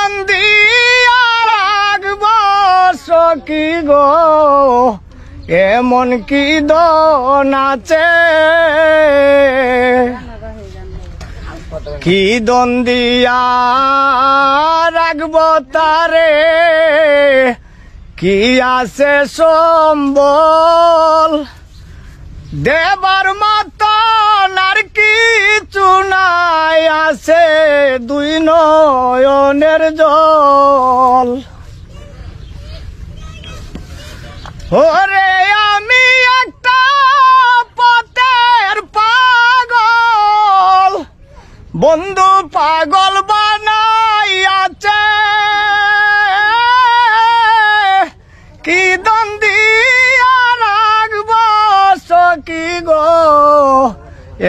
দন দিয়া রাখব সখী গো এমন কি দন আছে কি দন দিয়া রাখব তারে কি আছে সম্বল দেবার মতন আর কিছু নাই আছে দুই নয়নের জল ওরে আমি একটা পথের পাগল বন্ধু পাগল বানাইয়াছে কি দন দিয়া রাখব সখী গো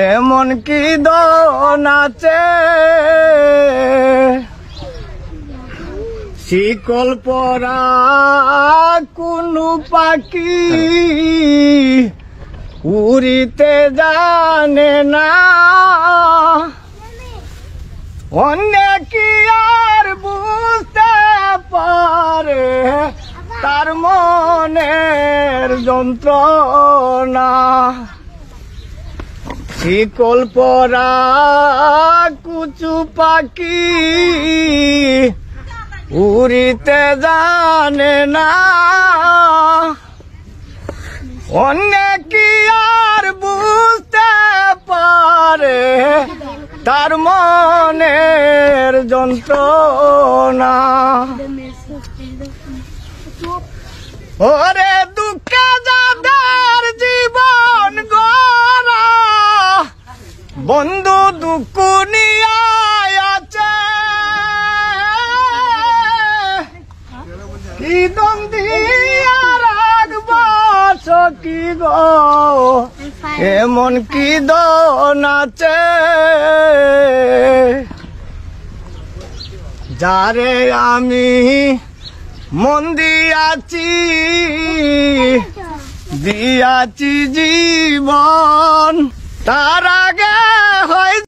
এমন কি দন আছে শিকল পরা কোনো পাখি উড়িতে জানে না অন্য কি আর বুঝতে পারে তার মনের যন্ত্রণা শিকল পরা কুচু পাখি উড়িতে জানে না অন্য কি আর বুঝতে পারে তার মনের যন্ত্রণা ওরে দুঃখে যাদের জীবন গড়া বন্ধু দুঃখ নিয়ে আছে কি দন দিয়া রাখব সখী গো এমন কি দন আছে যারে আমি মন দিয়াছি জীবন তার আগে